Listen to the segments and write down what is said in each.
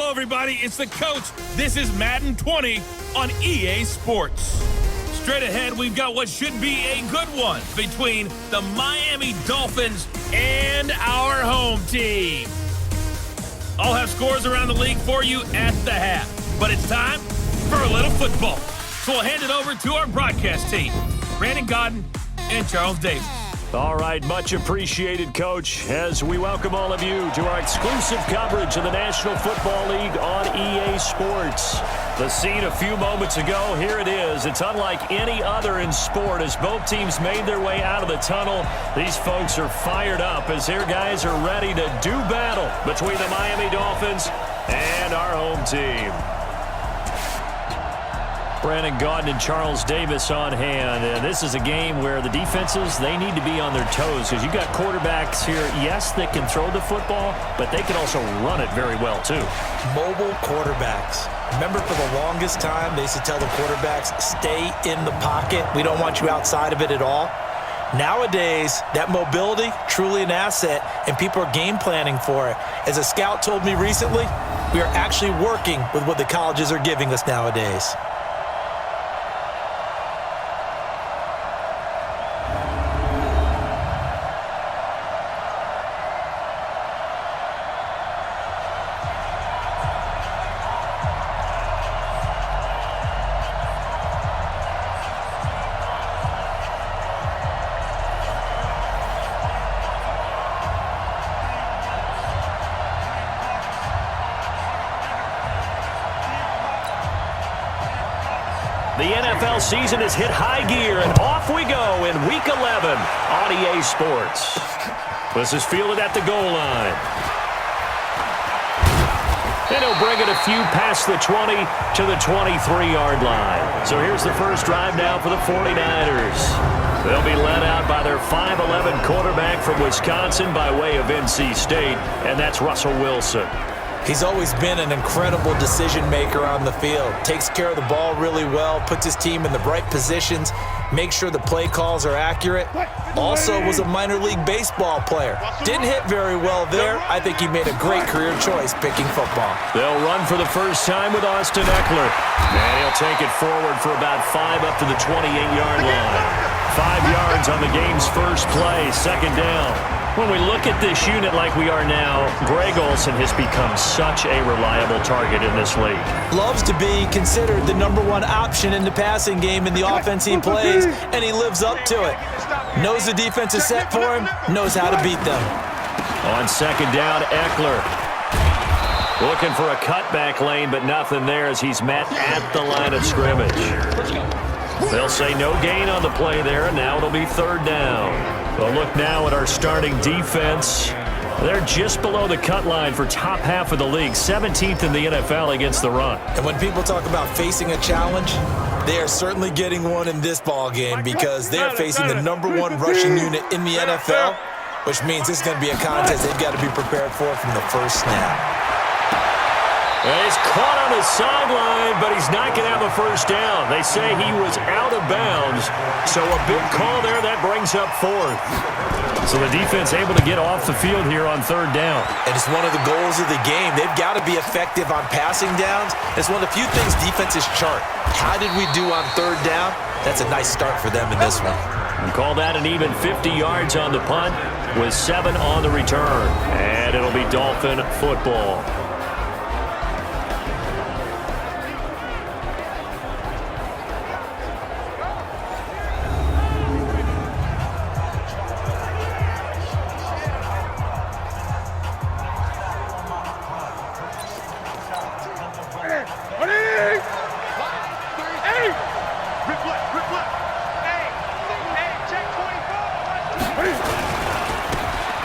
Hello, everybody. It's the coach. This is Madden 20 on EA Sports. Straight ahead, we've got what should be a good one between the Miami Dolphins and our home team. I'll have scores around the league for you at the half. But it's time for a little football. So we'll hand it over to our broadcast team, Brandon Godden and Charles Davis. All right, much appreciated, Coach, as we welcome all of you to our exclusive coverage of the National Football League on EA Sports. The scene a few moments ago, here it is. It's unlike any other in sport as both teams made their way out of the tunnel. These folks are fired up as their guys are ready to do battle between the Miami Dolphins and our home team. Brandon Godden and Charles Davis on hand. And this is a game where the defenses, they need to be on their toes because you've got quarterbacks here, yes, that can throw the football, but they can also run it very well, too. Mobile quarterbacks. Remember, for the longest time, they used to tell the quarterbacks, stay in the pocket. We don't want you outside of it at all. Nowadays, that mobility, truly an asset, and people are game planning for it. As a scout told me recently, we are actually working with what the colleges are giving us nowadays. The NFL season has hit high gear, and off we go in Week 11 on EA Sports. This is fielded at the goal line. And he'll bring it a few past the 20 to the 23-yard line. So here's the first drive now for the 49ers. They'll be led out by their 5'11 quarterback from Wisconsin by way of NC State, and that's Russell Wilson. He's always been an incredible decision maker on the field. Takes care of the ball really well, puts his team in the right positions, makes sure the play calls are accurate. Also was a minor league baseball player. Didn't hit very well there. I think he made a great career choice picking football. They'll run for the first time with Austin Eckler. And he'll take it forward for about 5 up to the 28-yard line. 5 yards on the game's first play, second down. When we look at this unit like we are now, Greg Olsen has become such a reliable target in this league. Loves to be considered the #1 option in the passing game in the offense he plays, and he lives up to it. Knows the defense is set for him, knows how to beat them. On second down, Eckler. Looking for a cutback lane, but nothing there as he's met at the line of scrimmage. They'll say no gain on the play there, and now it'll be third down. Well, look now at our starting defense. They're just below the cut line for top half of the league, 17th in the NFL against the run. And when people talk about facing a challenge, they are certainly getting one in this ball game because they're facing the #1 rushing unit in the NFL, which means this is going to be a contest they've got to be prepared for from the first snap. And he's caught on the sideline, but he's not going to have a first down. They say he was out of bounds, so a big call there that brings up fourth. So the defense able to get off the field here on third down. And it's one of the goals of the game. They've got to be effective on passing downs. It's one of the few things defenses chart. How did we do on third down? That's a nice start for them in this one. And call that an even 50 yards on the punt with 7 on the return. And it'll be Dolphin football.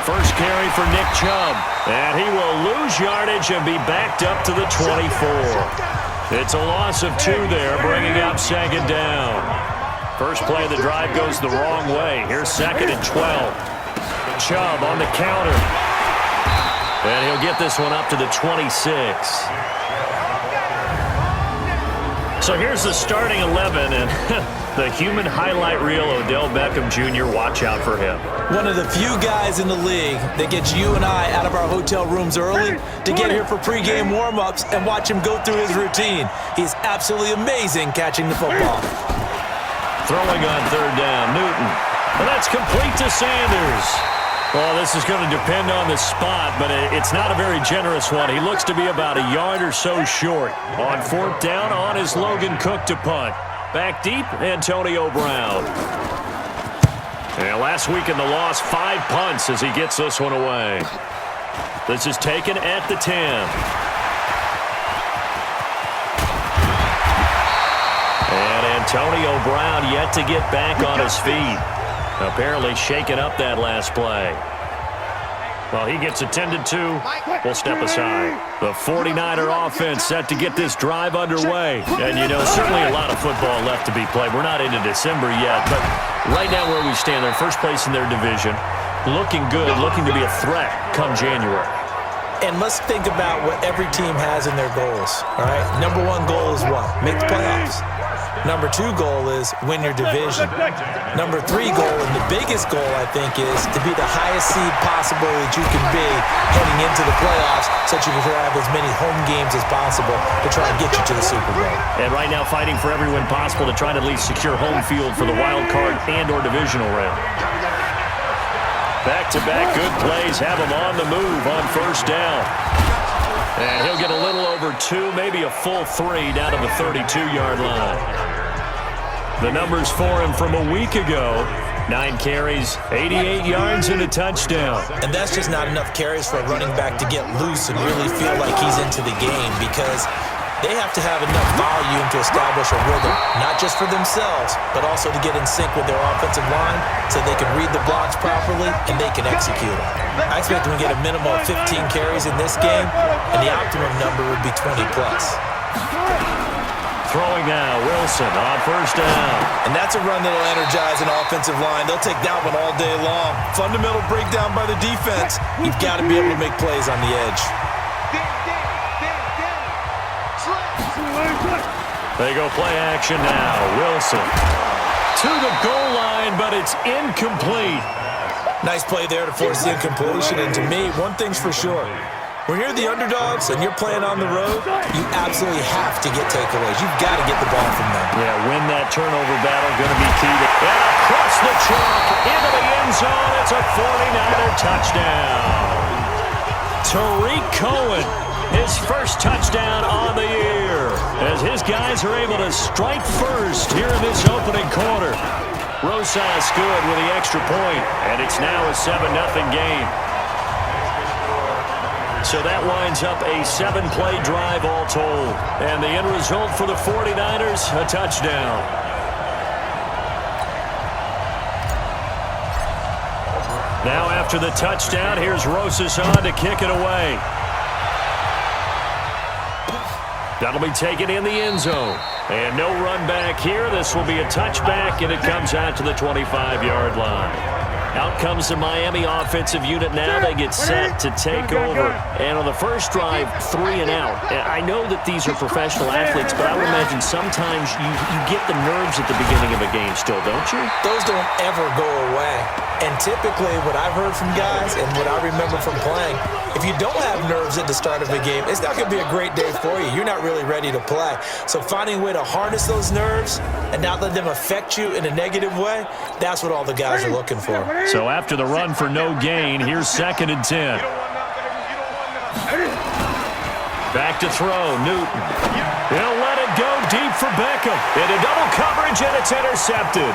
First carry for Nick Chubb, and he will lose yardage and be backed up to the 24. It's a loss of 2 there, bringing up second down. First play of the drive goes the wrong way. Here's second and 12. Chubb on the counter, and he'll get this one up to the 26. So here's the starting 11, and the human highlight reel, Odell Beckham Jr., watch out for him. One of the few guys in the league that gets you and I out of our hotel rooms early to get here for pregame warm-ups and watch him go through his routine. He's absolutely amazing catching the football. Throwing on third down, Newton. And that's complete to Sanders. Well, this is going to depend on the spot, but it's not a very generous one. He looks to be about a yard or so short. On fourth down, on is Logan Cook to punt. Back deep, Antonio Brown. And last week in the loss, 5 punts as he gets this one away. This is taken at the 10. And Antonio Brown yet to get back on his feet. Apparently shaking up that last play. Well, he gets attended to. We'll step aside. The 49er offense set to get this drive underway. And, you know, certainly a lot of football left to be played. We're not into December yet, but right now where we stand, they're first place in their division. Looking good, looking to be a threat come January. And let's think about what every team has in their goals, all right? Number 1 goal is what? Make the playoffs. Number 2 goal is win your division. Number 3 goal, and the biggest goal, I think, is to be the highest seed possible that you can be heading into the playoffs so that you can have as many home games as possible to try and get you to the Super Bowl. And right now fighting for every win possible to try to at least secure home field for the wild card and or divisional round. Back-to-back good plays have him on the move on first down. And he'll get a little over 2, maybe a full 3 down to the 32-yard line. The numbers for him from a week ago, 9 carries, 88 yards, and a touchdown. And that's just not enough carries for a running back to get loose and really feel like he's into the game, because they have to have enough volume to establish a rhythm, not just for themselves, but also to get in sync with their offensive line so they can read the blocks properly and they can execute them. I expect them to get a minimum of 15 carries in this game, and the optimum number would be 20-plus. Throwing now, Wilson on first down. And that's a run that'll energize an offensive line. They'll take that one all day long. Fundamental breakdown by the defense. You've got to be able to make plays on the edge. They go play action now. Wilson to the goal line, but it's incomplete. Nice play there to force the incompletion. And to me, one thing's for sure. When you're the underdogs and you're playing on the road, you absolutely have to get takeaways. You've got to get the ball from them. Yeah, win that turnover battle, going to be key. And across the chalk, into the end zone. It's a 49er touchdown. Tariq Cohen, his first touchdown on the year, as his guys are able to strike first here in this opening quarter. Rosas good with the extra point, and it's now a 7-0 game. So that winds up a 7-play drive all told. And the end result for the 49ers, a touchdown. Now after the touchdown, here's Rosas on to kick it away. That'll be taken in the end zone. And no run back here. This will be a touchback, and it comes out to the 25-yard line. Out comes the Miami offensive unit now. They get set to take over. And on the first drive, 3 and out. I know that these are professional athletes, but I would imagine sometimes you get the nerves at the beginning of a game still, don't you? Those don't ever go away. And typically what I've heard from guys and what I remember from playing, if you don't have nerves at the start of a game, it's not going to be a great day for you. You're not really ready to play. So finding a way to harness those nerves and not let them affect you in a negative way, that's what all the guys are looking for. So after the run for no gain, here's 2nd and 10. Back to throw, Newton. He'll let it go deep for Beckham. Into double coverage, and it's intercepted.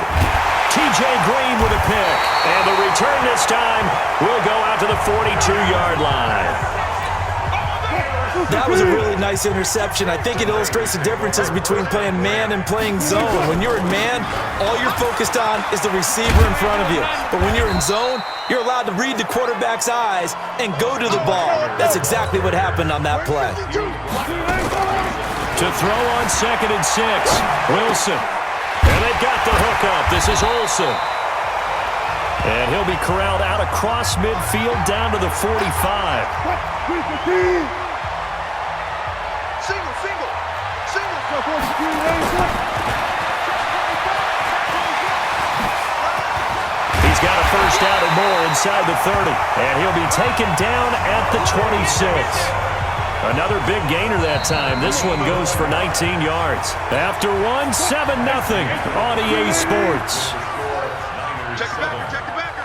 T.J. Green with a pick. And the return this time will go out to the 42-yard line. That was a really nice interception. I think it illustrates the differences between playing man and playing zone. When you're in man, all you're focused on is the receiver in front of you. But when you're in zone, you're allowed to read the quarterback's eyes and go to the ball. That's exactly what happened on that play. To throw on 2nd and 6, Wilson. And they've got the hook up. This is Olsen. And he'll be corralled out across midfield down to the 45. He's got a first down and more inside the 30. And he'll be taken down at the 26. Another big gainer that time. This one goes for 19 yards. After one, 7-0 on EA Sports. Check the backer, check the backer.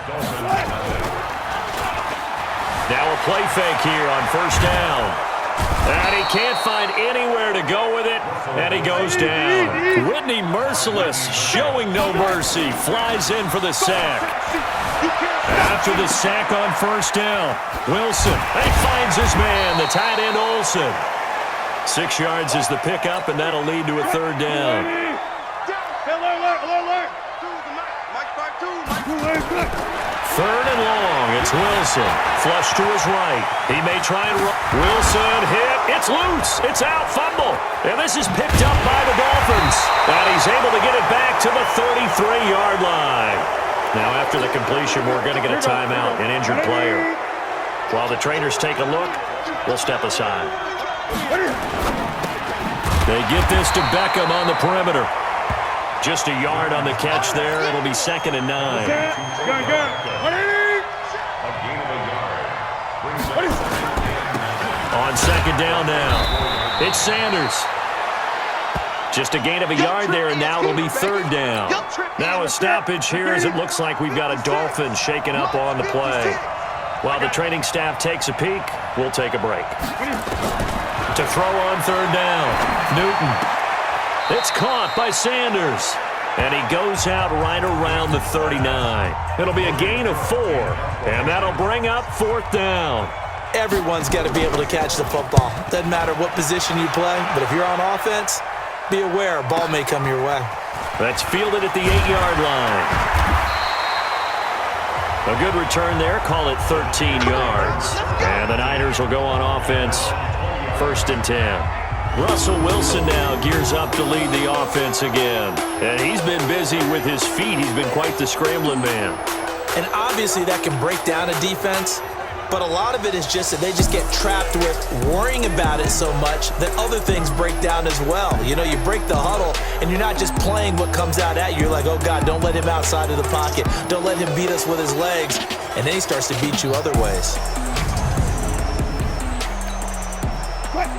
Now a play fake here on first down. And he can't find anywhere to go with it, and he goes down. Whitney Merciless, showing no mercy, flies in for the sack. After the sack on first down, Wilson, he finds his man, the tight end Olsen. 6 yards is the pickup, and that'll lead to a third down. Third and long, it's Wilson. Flush to his right. He may try and run. Wilson hit. It's loose. It's out. Fumble. And this is picked up by the Dolphins. And he's able to get it back to the 33-yard line. Now, after the completion, we're going to get a timeout, an injured player. While the trainers take a look, we'll step aside. They get this to Beckham on the perimeter. Just a yard on the catch there. It'll be 2nd and 9. On second down now, it's Sanders. Just a gain of a yard there, and now it'll be third down. Now a stoppage here as it looks like we've got a Dolphin shaken up on the play. While the training staff takes a peek, we'll take a break. To throw on third down, Newton. It's caught by Sanders. And he goes out right around the 39. It'll be a gain of 4, and that'll bring up fourth down. Everyone's got to be able to catch the football. Doesn't matter what position you play, but if you're on offense, be aware a ball may come your way. That's fielded at the 8-yard line. A good return there. Call it 13 yards. And the Niners will go on offense. 1st and 10. Russell Wilson now gears up to lead the offense again. And he's been busy with his feet. He's been quite the scrambling man. And obviously that can break down a defense, but a lot of it is just that they just get trapped with worrying about it so much that other things break down as well. You know, you break the huddle, and you're not just playing what comes out at you. You're like, oh, God, don't let him outside of the pocket. Don't let him beat us with his legs. And then he starts to beat you other ways.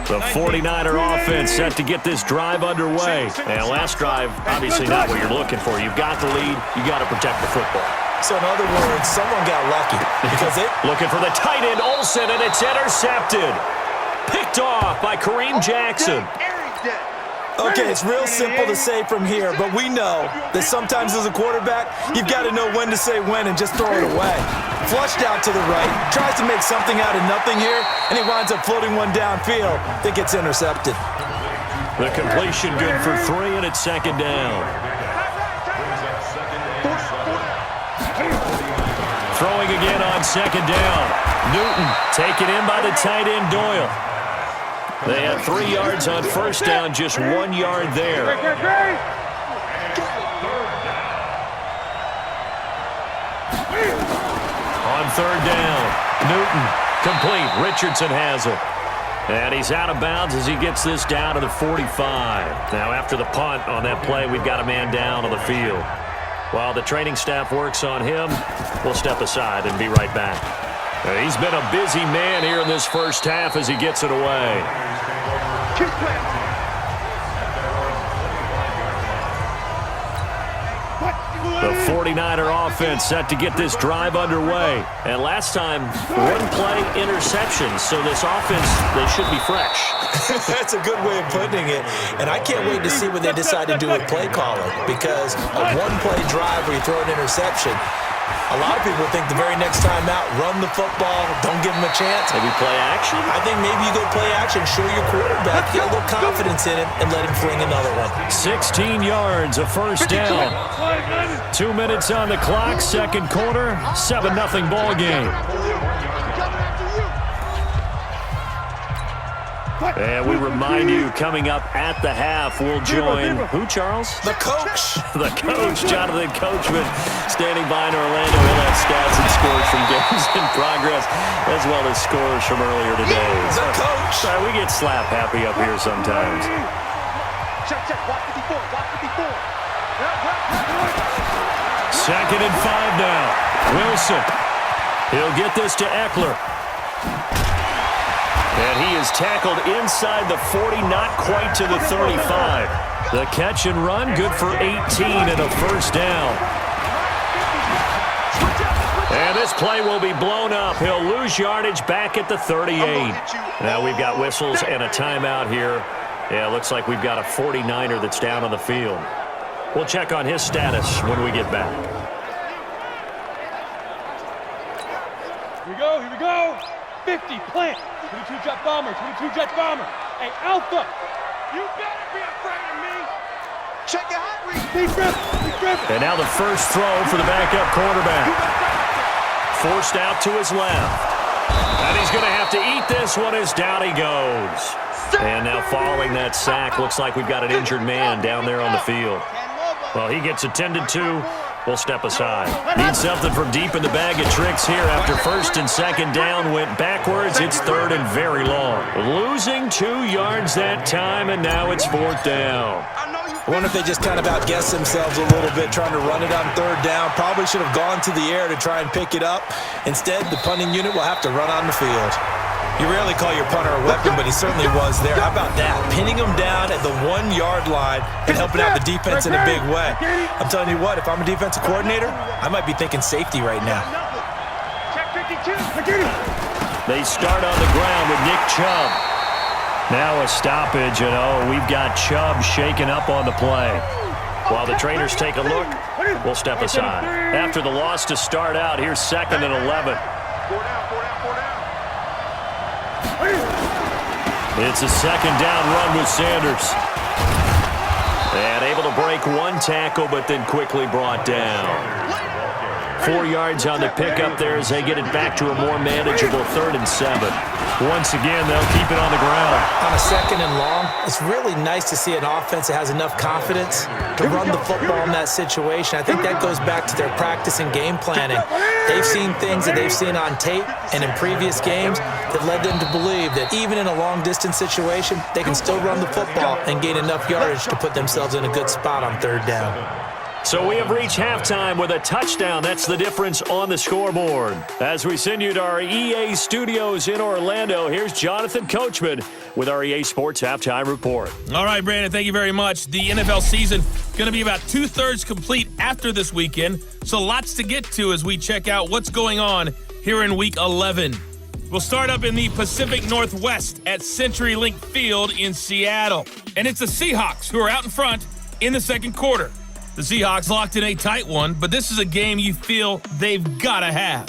The 49er offense set to get this drive underway. And last drive, obviously not what you're looking for. You've got the lead. You got to protect the football. So in other words, someone got lucky because it... Looking for the tight end, Olsen, and it's intercepted. Picked off by Kareem Jackson. Okay, it's real simple to say from here, but we know that sometimes as a quarterback, you've got to know when to say when and just throw it away. Flushed out to the right, tries to make something out of nothing here, and he winds up floating one downfield that gets intercepted. The completion good for 3, and it's 2nd down. Throwing again on 2nd down. Newton taken in by the tight end Doyle. They had 3 yards on first down, just 1 yard there. On third down, Newton complete. Richardson has it. And he's out of bounds as he gets this down to the 45. Now after the punt on that play, we've got a man down on the field. While the training staff works on him, we'll step aside and be right back. He's been a busy man here in this first half as he gets it away. The 49er offense set to get this drive underway. And last time, 1 play interception. So this offense, they should be fresh. That's a good way of putting it. And I can't wait to see what they decide to do with play calling. Because a 1-play drive where you throw an interception, a lot of people think the very next time out, run the football, don't give him a chance. Maybe play action? I think maybe you go play action, show your quarterback, get a little confidence in him, and let him fling another one. 16 yards, a first down. 2 minutes on the clock, second quarter, 7-0 ball game. And we remind you, coming up at the half, we'll join, who, Charles? The coach. The coach, Jonathan Coachman, standing by in Orlando. He'll have stats and scores from games in progress, as well as scores from earlier today. The coach. We get slap happy up here sometimes. Check, watch 54, watch 54. Second and 5 now. Wilson. He'll get this to Eckler. And he is tackled inside the 40, not quite to the 35. The catch and run, good for 18 and a first down. And this play will be blown up. He'll lose yardage back at the 38. Now we've got whistles and a timeout here. Yeah, looks like we've got a 49er that's down on the field. We'll check on his status when we get back. Here we go. 50, plant. 22 jet bomber, 22 jet bomber. Hey, Alpha. You better be afraid of me. Check your hot read. He's driven. And now the first throw for the backup quarterback. Forced out to his left. And he's going to have to eat this one as down he goes. And now following that sack, looks like we've got an injured man down there on the field. Well, he gets attended to. We'll step aside. Need something from deep in the bag of tricks here after first and second down went backwards. It's third and very long. Losing 2 yards that time, and now it's fourth down. I wonder if they just kind of outguessed themselves a little bit trying to run it on third down. Probably should have gone to the air to try and pick it up. Instead, the punting unit will have to run on the field. You rarely call your punter a weapon, but he certainly was there. How about that? Pinning him down at the 1-yard line and helping out the defense in a big way. I'm telling you what, if I'm a defensive coordinator, I might be thinking safety right now. Check 52. They start on the ground with Nick Chubb. Now a stoppage, and we've got Chubb shaken up on the play. While the trainers take a look, we'll step aside. After the loss to start out, here's second and 11. 4 down. It's a second down run with Sanders. And able to break one tackle, but then quickly brought down. 4 yards on the pickup there as they get it back to a more manageable 3rd and 7. Once again, they'll keep it on the ground. On a second and long, it's really nice to see an offense that has enough confidence to run the football in that situation. I think that goes back to their practice and game planning. They've seen things that they've seen on tape and in previous games that led them to believe that even in a long-distance situation, they can still run the football and gain enough yardage to put themselves in a good spot on third down. So we have reached halftime with a touchdown. That's the difference on the scoreboard. As we send you to our EA studios in Orlando, here's Jonathan Coachman with our EA Sports Halftime Report. All right, Brandon, thank you very much. The NFL season going to be about 2/3 complete after this weekend, so lots to get to as we check out what's going on here in Week 11. We'll start up in the Pacific Northwest at CenturyLink Field in Seattle. And it's the Seahawks who are out in front in the second quarter. The Seahawks locked in a tight one, but this is a game you feel they've got to have.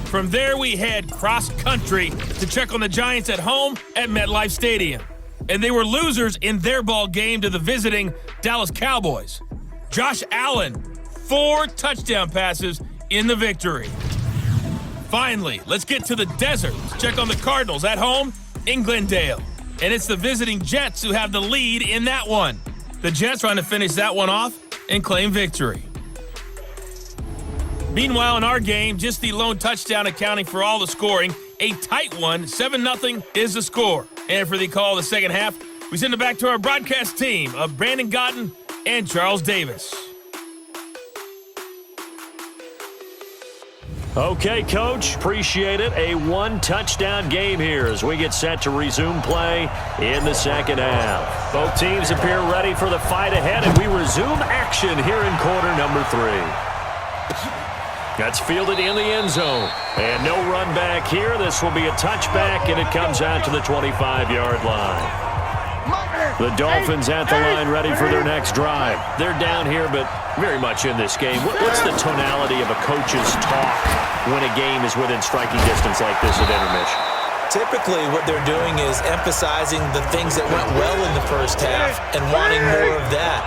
From there, we head cross-country to check on the Giants at home at MetLife Stadium. And they were losers in their ball game to the visiting Dallas Cowboys. Josh Allen, 4 touchdown passes in the victory. Finally, let's get to the desert. Let's check on the Cardinals at home in Glendale. And it's the visiting Jets who have the lead in that one. The Jets trying to finish that one off and claim victory. Meanwhile, in our game, just the lone touchdown accounting for all the scoring. A tight one, 7-0 is the score. And for the call of the second half, we send it back to our broadcast team of Brandon Gotten and Charles Davis. Okay, Coach, appreciate it. A 1-touchdown game here as we get set to resume play in the second half. Both teams appear ready for the fight ahead, and we resume action here in quarter number 3. That's fielded in the end zone. And no run back here. This will be a touchback, and it comes out to the 25-yard line. The Dolphins at the line ready for their next drive. They're down here, but very much in this game. What's the tonality of a coach's talk when a game is within striking distance like this at intermission? Typically, what they're doing is emphasizing the things that went well in the first half and wanting more of that.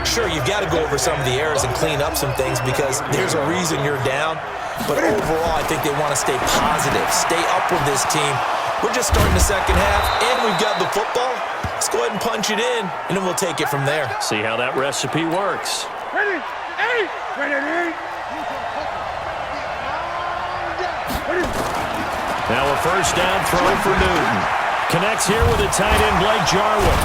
Sure, you've got to go over some of the errors and clean up some things because there's a reason you're down. But overall, I think they want to stay positive, stay up with this team. We're just starting the second half, and we've got the football. Let's go ahead and punch it in, and then we'll take it from there. See how that recipe works. Ready? Now a first down throw for Newton. Connects here with a tight end, Blake Jarwin.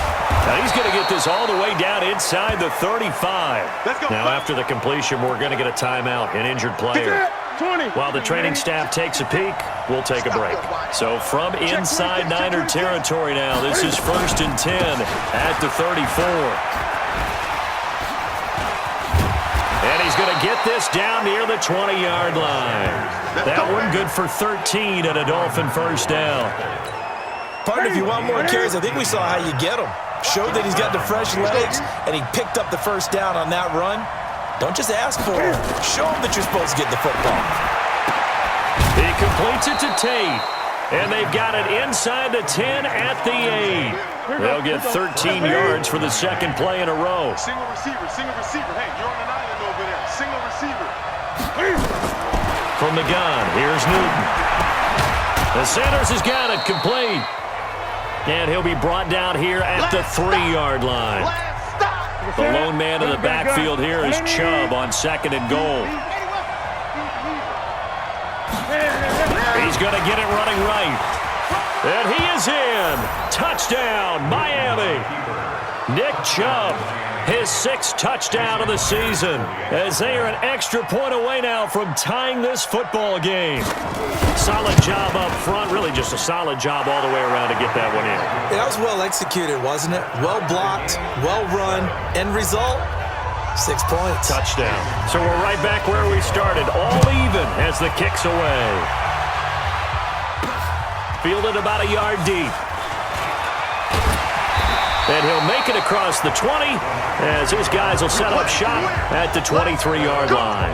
Now he's going to get this all the way down inside the 35. Let's go. Now after the completion, we're going to get a timeout, an injured player. 20. While the training staff takes a peek, we'll take a break. So from inside Niner territory now, this is 1st and 10 at the 34. And he's going to get this down near the 20-yard line. That one good for 13 and a Dolphin first down. Partner, if you want more carries, I think we saw how you get them. Showed that he's got the fresh legs, and he picked up the first down on that run. Don't just ask for it. Show him that you're supposed to get the football. He completes it to Tate. And they've got it inside the 10 at the 8. They'll get 13 yards for the second play in a row. Single receiver, single receiver. Hey, you're on an island over there. Single receiver. From the gun, here's Newton. The Sanders has got it complete. And he'll be brought down here at the 3-yard line. The lone man in the backfield here is Chubb on 2nd and goal. He's going to get it running right. And he is in. Touchdown, Miami. Nick Chubb, his 6th touchdown of the season, as they are an extra point away now from tying this football game. Solid job up front, really just a solid job all the way around to get that one in. That was well executed, wasn't it? Well blocked, well run. End result, 6 points. Touchdown. So we're right back where we started, all even as the kick's away. Fielded about a yard deep. And he'll make it across the 20 as his guys will set up shop at the 23-yard line.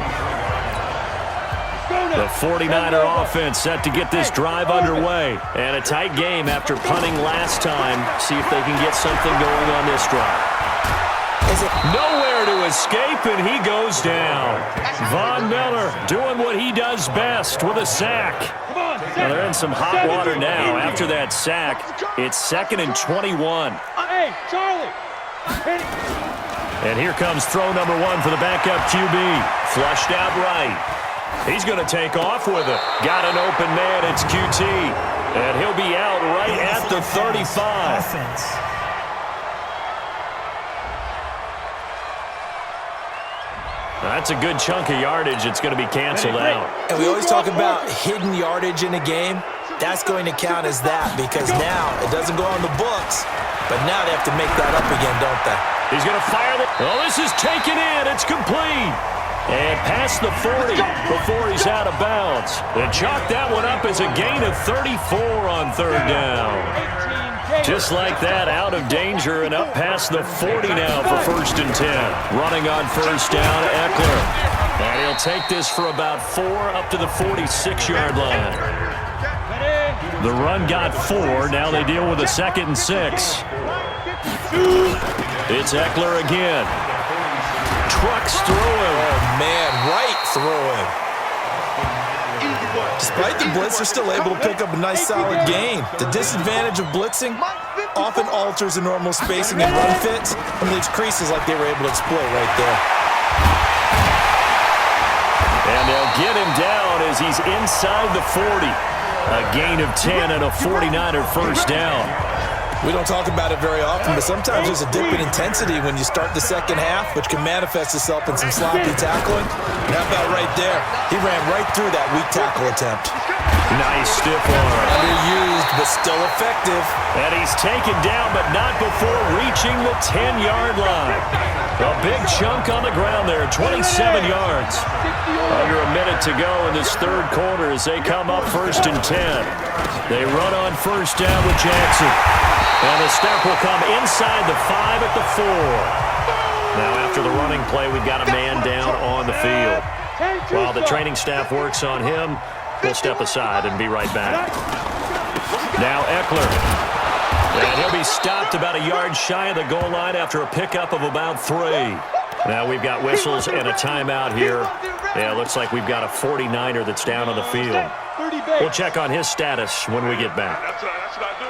The 49er offense set to get this drive underway. And a tight game after punting last time. See if they can get something going on this drive. Nowhere to escape, and he goes down. Von Miller doing what he does best with a sack. Now they're in some hot water now. After that sack, it's 2nd and 21. Hey, Charlie. And here comes throw number 1 for the backup QB. Flushed out right. He's going to take off with it. Got an open man. It's QT. And he'll be out right at the 35. That's a good chunk of yardage. It's going to be canceled out. And we always talk about hidden yardage in a game. That's going to count as that because now it doesn't go on the books, but now they have to make that up again, don't they? He's going to fire the... Oh, this is taken in. It's complete. And past the 40 before he's out of bounds. They chalk that one up as a gain of 34 on 3rd down. Just like that, out of danger and up past the 40 now for 1st and 10. Running on 1st down, Eckler. And he'll take this for about 4 up to the 46-yard line. The run got 4. Now they deal with a 2nd and 6. It's Eckler again. Trucks through him. Oh, man, right through him. Despite the blitz, they're still able to pick up a nice, solid gain. The disadvantage of blitzing often alters the normal spacing and run fits and leaves creases like they were able to exploit right there. And they'll get him down as he's inside the 40. A gain of 10 and a 49er first down. We don't talk about it very often, but sometimes there's a dip in intensity when you start the second half, which can manifest itself in some sloppy tackling. And how about right there? He ran right through that weak tackle attempt. Nice stiff arm. Underused, but still effective. And he's taken down, but not before reaching the 10-yard line. A big chunk on the ground there, 27 yards. Under a minute to go in this 3rd quarter as they come up 1st and 10. They run on 1st down with Jackson. And the step will come inside the 5 at the 4. Now after the running play, we've got a man down on the field. While the training staff works on him, we'll step aside and be right back. Now Eckler. And he'll be stopped about a yard shy of the goal line after a pickup of about 3. Now we've got whistles and a timeout here. Yeah, it looks like we've got a 49er that's down on the field. We'll check on his status when we get back. That's what I do.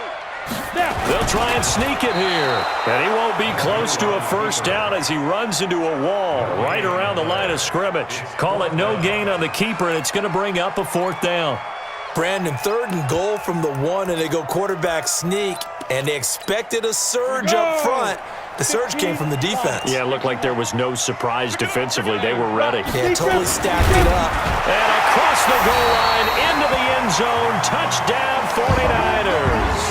They'll try and sneak it here. And he won't be close to a first down as he runs into a wall right around the line of scrimmage. Call it no gain on the keeper, and it's going to bring up a 4th down. Brandon, 3rd and goal from the 1, and they go quarterback sneak. And they expected a surge up front. The surge came from the defense. Yeah, it looked like there was no surprise defensively. They were ready. Yeah, totally stacked it up. And across the goal line, into the end zone, touchdown 49ers.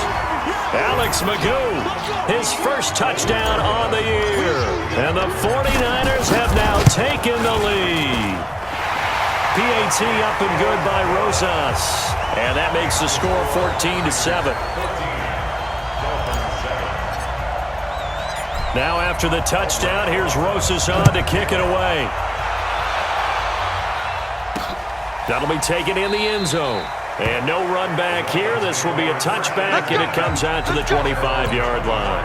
Alex Magoo, his first touchdown on the year. And the 49ers have now taken the lead. PAT up and good by Rosas. And that makes the score 14-7. Now after the touchdown, here's Rosas on to kick it away. That'll be taken in the end zone. And no run back here. This will be a touchback, and it comes out to the 25-yard line.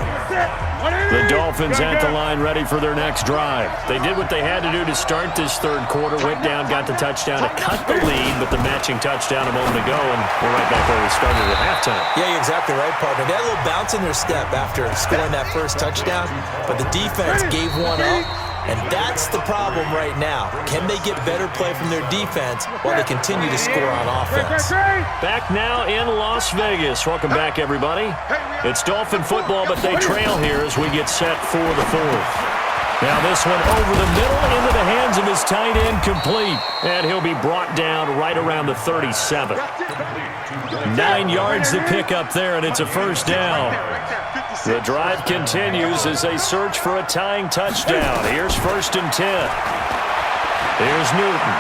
The Dolphins at the line ready for their next drive. They did what they had to do to start this third quarter, went down, got the touchdown to cut the lead, but the matching touchdown a moment ago, and we're right back where we started at halftime. Yeah, you're exactly right, partner. They had a little bounce in their step after scoring that first touchdown, but the defense gave one up, and that's the problem right now. Can they get better play from their defense while they continue to score on offense? Back now in Las Vegas. Welcome back, everybody. It's Dolphin football, but they trail here as we get set for the fourth. Now this one over the middle into the hands of his tight end, complete. And he'll be brought down right around the 37. 9 yards to pick up there, and it's a first down. The drive continues as they search for a tying touchdown. Here's 1st and 10. Here's Newton.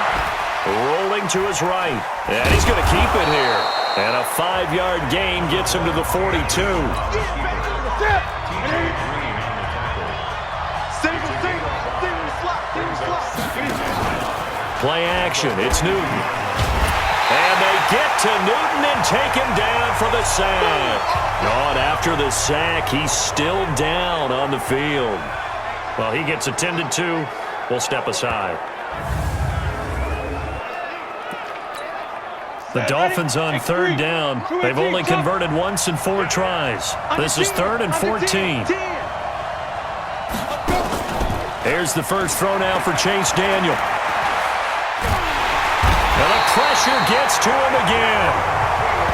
Rolling to his right. And he's going to keep it here. And a 5-yard gain gets him to the 42. Play action. It's Newton. And they get to Newton and take him down for the sack. And after the sack, he's still down on the field. Well, he gets attended to. We'll step aside. The Dolphins on 3rd down. They've only converted once in 4 tries. This is 3rd and 14. Here's the first throw now for Chase Daniel. And the pressure gets to him again.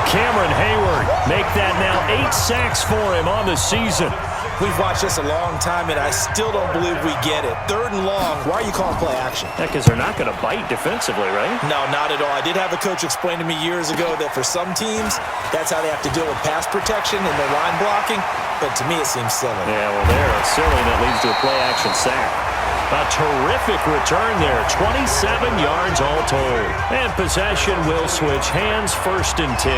Cameron Hayward make that now 8 sacks for him on the season. We've watched this a long time, and I still don't believe we get it. 3rd and long, why are you calling play action? Yeah, because they're not going to bite defensively, right? No, not at all. I did have a coach explain to me years ago that for some teams, that's how they have to deal with pass protection and their line blocking, but to me it seems silly. Yeah, well, they're silly, and that leads to a play action sack. A terrific return there, 27 yards all told. And possession will switch hands, 1st and 10.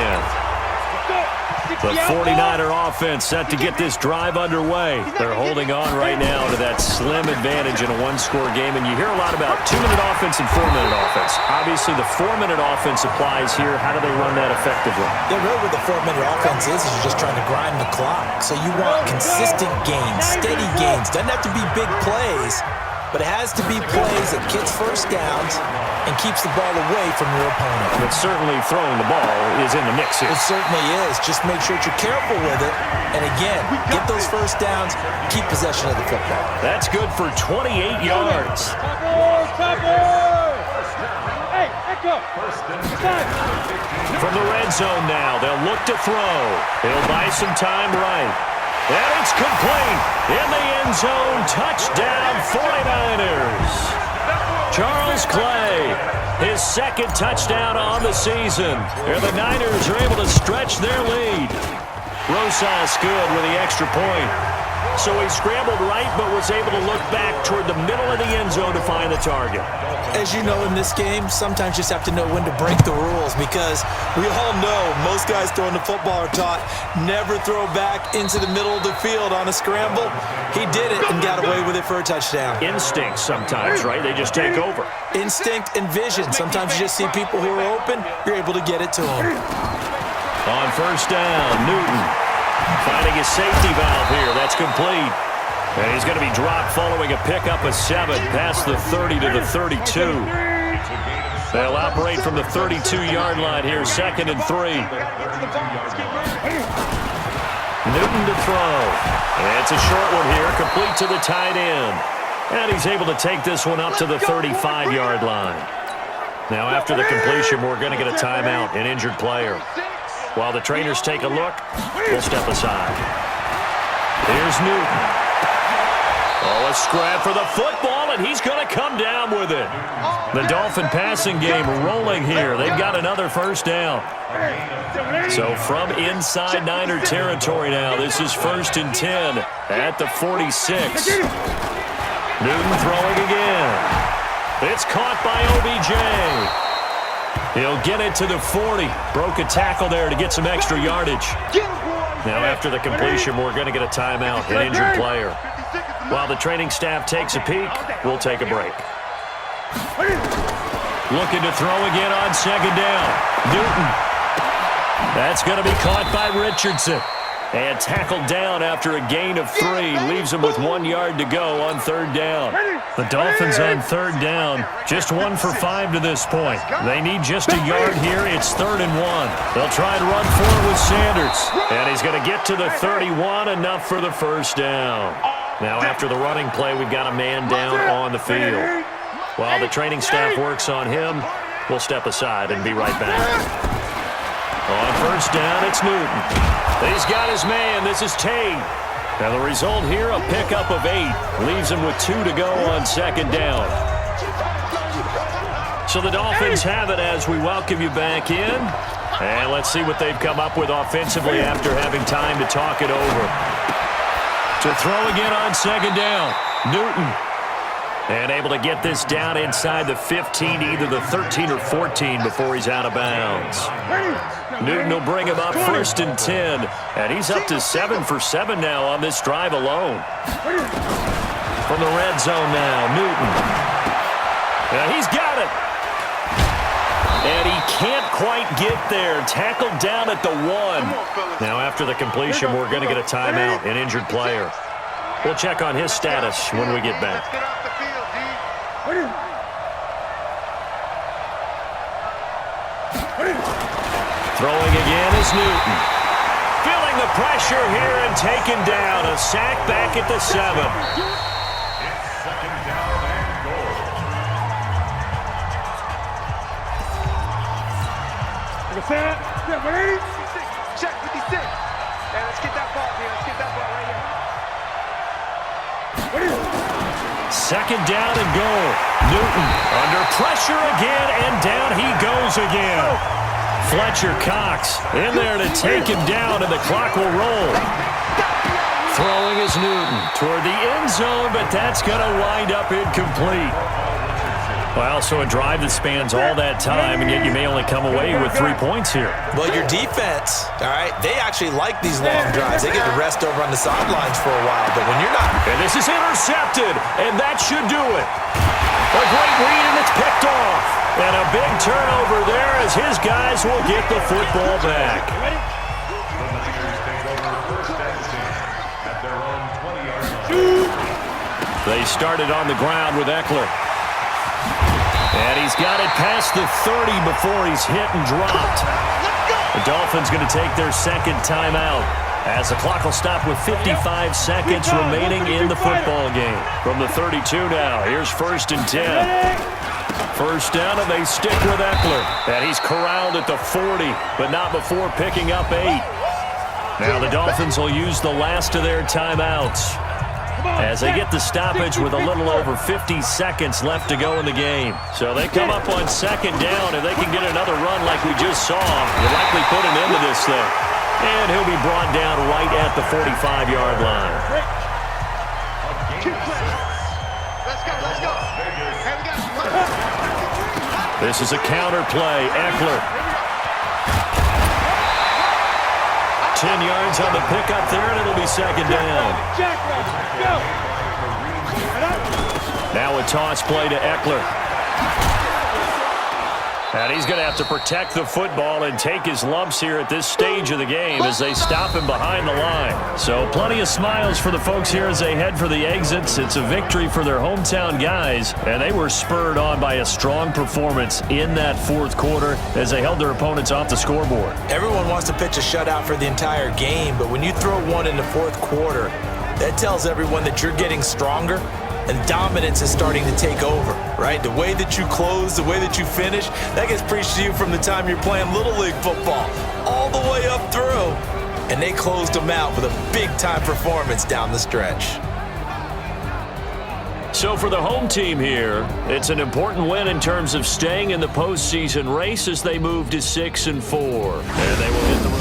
The 49er offense set to get this drive underway. They're holding on right now to that slim advantage in a 1-score game, and you hear a lot about 2-minute offense and 4-minute offense. Obviously, the 4-minute offense applies here. How do they run that effectively? Yeah, really what the 4-minute offense is you're just trying to grind the clock. So you want consistent gains, steady gains. Doesn't have to be big plays, but it has to be plays that gets first downs and keeps the ball away from your opponent. But certainly throwing the ball is in the mix here. It certainly is. Just make sure that you're careful with it. And again, get those first downs, keep possession of the football. That's good for 28 yards. Hey, Echo. From the red zone now, they'll look to throw. He'll buy some time right. And it's complete. In the end zone, touchdown 49ers. Charles Clay, his 2nd touchdown on the season. And the Niners are able to stretch their lead. Rosas good with the extra point. So he scrambled right, but was able to look back toward the middle of the end zone to find the target. As you know, in this game, sometimes you just have to know when to break the rules, because we all know most guys throwing the football are taught never throw back into the middle of the field on a scramble. He did it and got away with it for a touchdown. Instinct sometimes, right? They just take over. Instinct and vision. Sometimes you just see people who are open, you're able to get it to them. On 1st down, Newton finding his safety valve here. That's complete. And he's going to be dropped following a pickup of 7 past the 30 to the 32. They'll operate from the 32-yard line here, 2nd and 3. Newton to throw. And it's a short one here, complete to the tight end. And he's able to take this one up to the 35-yard line. Now after the completion, we're going to get a timeout, an injured player. While the trainers take a look, we'll step aside. Here's Newton. Oh, a scrap for the football, and he's going to come down with it. The Dolphin passing game rolling here. They've got another first down. So from inside Niner territory now, this is 1st and 10 at the 46. Newton throwing again. It's caught by OBJ. He'll get it to the 40. Broke a tackle there to get some extra yardage. Now after the completion, we're going to get a timeout, an injured player. While the training staff takes a peek, we'll take a break. Looking to throw again on 2nd down. Newton. That's going to be caught by Richardson. And tackled down after a gain of 3. Leaves him with 1 yard to go on 3rd down. The Dolphins on 3rd down. Just 1 for 5 to this point. They need just a yard here. It's 3rd and 1. They'll try and run forward with Sanders. And he's going to get to the 31, enough for the first down. Now after the running play, we've got a man down on the field. While the training staff works on him, we'll step aside and be right back. On 1st down, it's Newton. He's got his man. This is Tate. Now the result here, a pickup of 8. Leaves him with 2 to go on 2nd down. So the Dolphins have it as we welcome you back in. And let's see what they've come up with offensively after having time to talk it over. To throw again on 2nd down, Newton. And able to get this down inside the 15, either the 13 or 14 before he's out of bounds. Newton will bring him up 1st and 10. And he's up to 7 for 7 now on this drive alone. From the red zone now, Newton. Now he's got it. And he can't quite get there. Tackled down at the 1. Now after the completion, we're going to get a timeout, an injured player. We'll check on his status when we get back. Throwing again is Newton. Feeling the pressure here and taken down. A sack back at the 7. Check 56. And let's get that ball here. Let's get that ball right here. 2nd down and goal. Newton under pressure again, and down he goes again. Fletcher Cox in there to take him down, and the clock will roll. Throwing is Newton toward the end zone, but that's going to wind up incomplete. Well, so a drive that spans all that time, and yet you may only come away with 3 points here. Well, your defense, all right, they actually like these long drives. They get to rest over on the sidelines for a while, but when you're not... And this is intercepted, and that should do it. A great read, and it's picked off. And a big turnover there as his guys will get the football back. They started on the ground with Eckler. And he's got it past the 30 before he's hit and dropped. The Dolphins going to take their 2nd timeout as the clock will stop with 55 seconds remaining in the football game. From the 32 now, here's 1st and 10. 1st down, and they stick with Eckler. And he's corralled at the 40, but not before picking up 8. Now the Dolphins will use the last of their timeouts as they get the stoppage with a little over 50 seconds left to go in the game. So they come up on 2nd down. If they can get another run like we just saw, they'll likely put an end to this thing. And he'll be brought down right at the 45-yard line. Let's go. This is a counter play. Eckler. 10 yards on the pickup there, and it'll be 2nd down. Now a toss play to Eckler. And he's going to have to protect the football and take his lumps here at this stage of the game as they stop him behind the line. So plenty of smiles for the folks here as they head for the exits. It's a victory for their hometown guys, and they were spurred on by a strong performance in that 4th quarter as they held their opponents off the scoreboard. Everyone wants to pitch a shutout for the entire game, but when you throw one in the 4th quarter, that tells everyone that you're getting stronger and dominance is starting to take over, right? The way that you close, the way that you finish, that gets preached to you from the time you're playing Little League football all the way and they closed them out with a big-time performance down the stretch. So for the home team here, it's an important win in terms of staying in the postseason race as they move to 6-4. And they will hit the